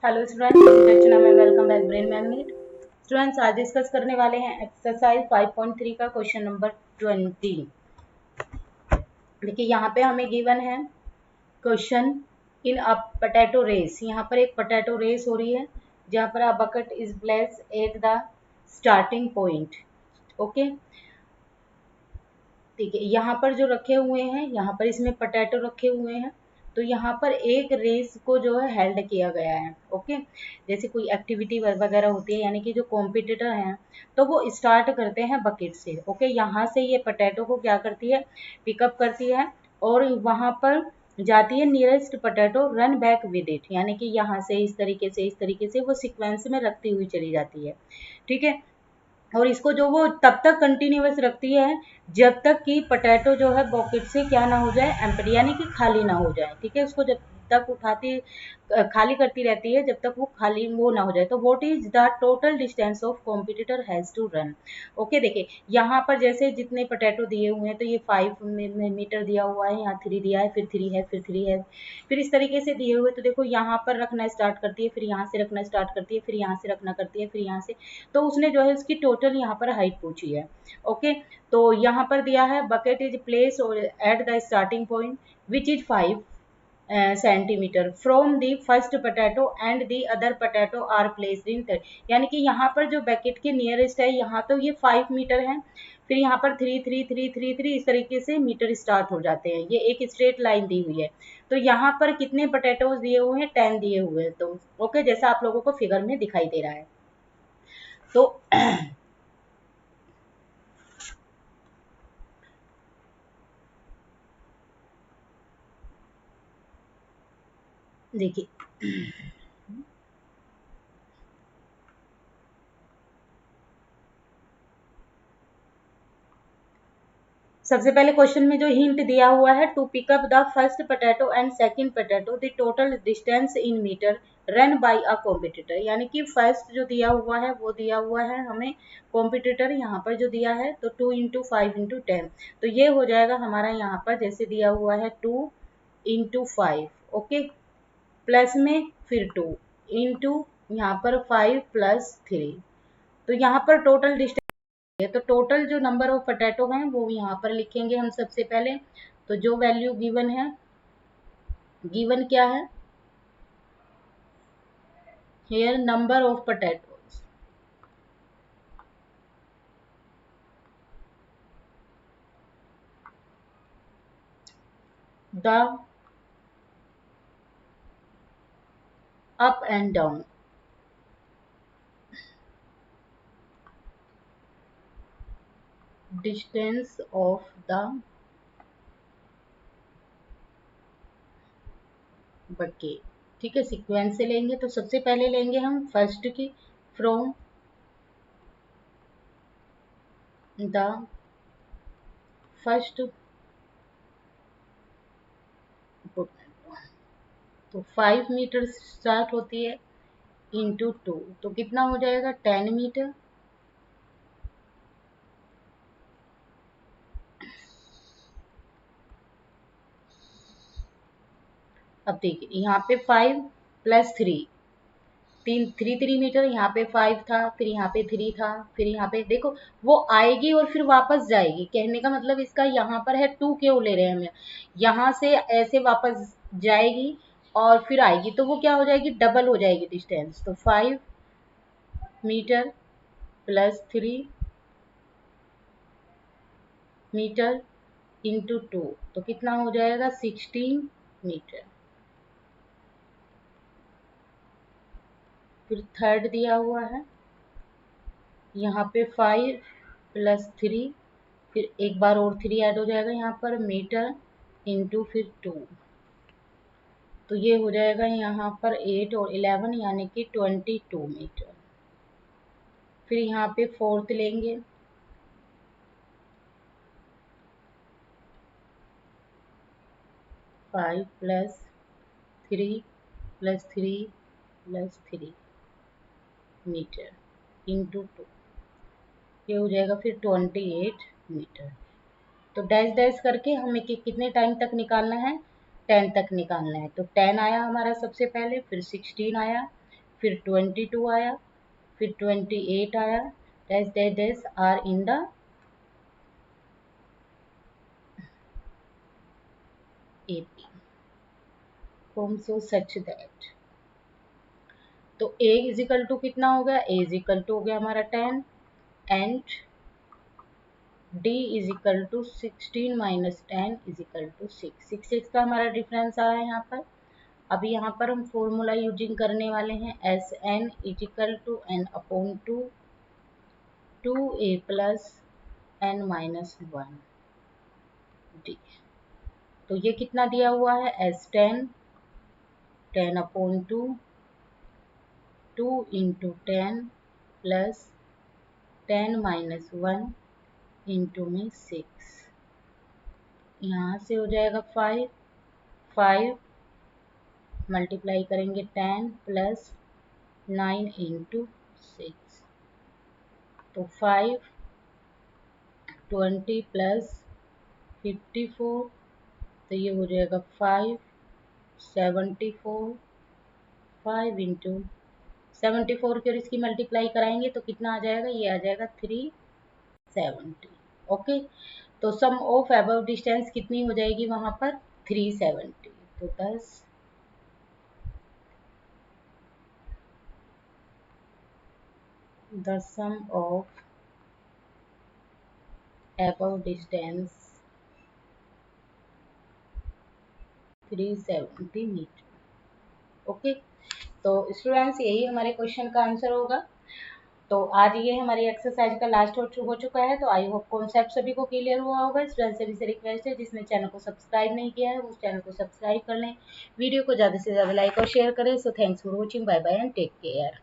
Hello students, रचना में welcome back brain magnet. Students, आज discuss करने वाले हैं एक्सरसाइज 5.3 का क्वेश्चन नंबर 20। देखिए यहाँ पे हमें गिवन है question in a potato race. यहाँ पर एक पोटैटो रेस हो रही है जहाँ पर a bucket is placed at the starting point. Okay, ठीक है। यहाँ पर जो रखे हुए हैं, यहाँ पर इसमें पोटैटो रखे हुए हैं, तो यहाँ पर एक रेस को जो है हेल्ड किया गया है। ओके, जैसे कोई एक्टिविटी वगैरह होती है, यानी कि जो कॉम्पिटिटर हैं तो वो स्टार्ट करते हैं बकेट से। ओके, यहाँ से ये पोटैटो को क्या करती है, पिकअप करती है और वहाँ पर जाती है nearest potato, run back with it, यानी कि यहाँ से इस तरीके से वो सीक्वेंस में रखती हुई चली जाती है। ठीक है, और इसको जो वो तब तक कंटिन्यूअस रखती है जब तक कि पोटैटो जो है बॉकेट से क्या ना हो जाए, एम्प्टी, यानी कि खाली ना हो जाए। ठीक है, उसको जब तक उठाती खाली करती रहती है जब तक वो खाली वो ना हो जाए। तो what is the total distance of competitor has to run. Okay, देखिए यहाँ पर जैसे जितने पोटैटो दिए हुए हैं तो ये 5 मीटर दिया हुआ है, यहाँ 3 दिया है, फिर 3 है, फिर 3 है, फिर इस तरीके से दिए हुए। तो देखो यहाँ पर रखना स्टार्ट करती है, फिर यहाँ से रखना स्टार्ट करती है, फिर यहाँ से रखना करती है, फिर यहाँ से। तो उसने जो है उसकी टोटल यहाँ पर हाइट पूछी है। ओके, तो यहाँ पर दिया है bucket is place at the starting point which is 5 centimetre from the first potato and the other potato are placed in third, यानी कि यहाँ पर जो बकेट के नियरेस्ट है यहाँ तो ये 5 मीटर है, फिर यहाँ पर 3 इस तरीके से मीटर स्टार्ट हो जाते हैं। ये एक स्ट्रेट लाइन दी हुई है। तो यहाँ पर कितने पोटैटोज दिए हुए हैं, 10 दिए हुए हैं। तो ओके, जैसा आप लोगों को फिगर में दिखाई दे रहा है। तो देखिए सबसे पहले क्वेश्चन में जो हिंट दिया हुआ है, to pick up the first potato and second potato the total distance in metre run by a competitor, यानी कि फर्स्ट जो दिया हुआ है वो दिया हुआ है हमें कॉम्पिटिटर, यहाँ पर जो दिया है तो 2 × 5 × 10, तो ये हो जाएगा हमारा यहाँ पर जैसे दिया हुआ है 2 × 5। ओके, प्लस में फिर 2 इंटू यहाँ पर 5 + 3, तो यहाँ पर टोटल डिस्टेंस है। तो टोटल जो नंबर ऑफ पोटैटो हैं वो यहाँ पर लिखेंगे हम सबसे पहले। तो जो वैल्यू गिवन है, गिवन क्या है here, number of potatoes, the up and down distance of the bucket. ठीक है, सीक्वेंस से लेंगे तो सबसे पहले लेंगे हम फर्स्ट की, फ्रॉम द फर्स्ट पोटैटो, तो 5 मीटर स्टार्ट होती है इंटू 2, तो कितना हो जाएगा 10 मीटर। अब देखिए यहाँ पे 5 + 3, 3 मीटर, यहाँ पे 5 था, फिर यहाँ पे 3 था, फिर यहाँ पे देखो वो आएगी और फिर वापस जाएगी। कहने का मतलब इसका यहाँ पर है 2 क्यों ले रहे हैं हम, यहाँ से ऐसे वापस जाएगी और फिर आएगी, तो वो क्या हो जाएगी, डबल हो जाएगी डिस्टेंस। तो 5 मीटर + 3 मीटर इंटू 2, तो कितना हो जाएगा 16 मीटर। फिर थर्ड दिया हुआ है यहाँ पे 5 + 3, फिर एक बार और 3 ऐड हो जाएगा यहाँ पर, मीटर इंटू फिर 2, तो ये हो जाएगा यहाँ पर 8 और 11 यानी कि 22 मीटर। फिर यहाँ पे फोर्थ लेंगे, फाइव +3 मीटर इंटू 2, ये हो जाएगा फिर 28 मीटर। तो डैश डैश करके हमें कितने टाइम तक निकालना है, 10 तक निकालना है। तो 10 आया हमारा सबसे पहले, फिर 16 आया, फिर 22 आया, फिर 28 आया, dash dash dash are in the AP form so such that. तो A इजिकल टू कितना हो गया, A इजिकल टू हो गया हमारा 10 and D equal to 16 minus 10 equal to 6 का हमारा डिफरेंस आया यहाँ पर। अभी यहाँ पर हम फॉर्मूला यूजिंग करने वाले हैं S N equal to N upon to 2A plus N minus 1 D. तो ये कितना दिया हुआ है, S 10 upon 2 into 10 plus 10 minus 1 into में 6, यहाँ से हो जाएगा 5 मल्टीप्लाई करेंगे 10 प्लस 9 इंटू 6, तो 5 20 प्लस 54, तो ये हो जाएगा 5 इंटू 74 की और इसकी मल्टीप्लाई कराएंगे तो कितना आ जाएगा, ये आ जाएगा 370। ओके, तो सम ऑफ अबव डिस्टेंस कितनी हो जाएगी वहां पर 370। तो 10 the sum of above distance 370 metre. Okay, तो स्टूडेंट्स यही हमारे क्वेश्चन का आंसर होगा। तो आज ये हमारी एक्सरसाइज का लास्ट हो चुका है। तो आई होप कॉन्सेप्ट सभी को क्लियर हुआ होगा। स्टूडेंट सभी से रिक्वेस्ट है जिसने चैनल को सब्सक्राइब नहीं किया है उस चैनल को सब्सक्राइब कर लें, वीडियो को ज़्यादा से ज़्यादा लाइक और शेयर करें। So thanks for watching, bye bye and take care.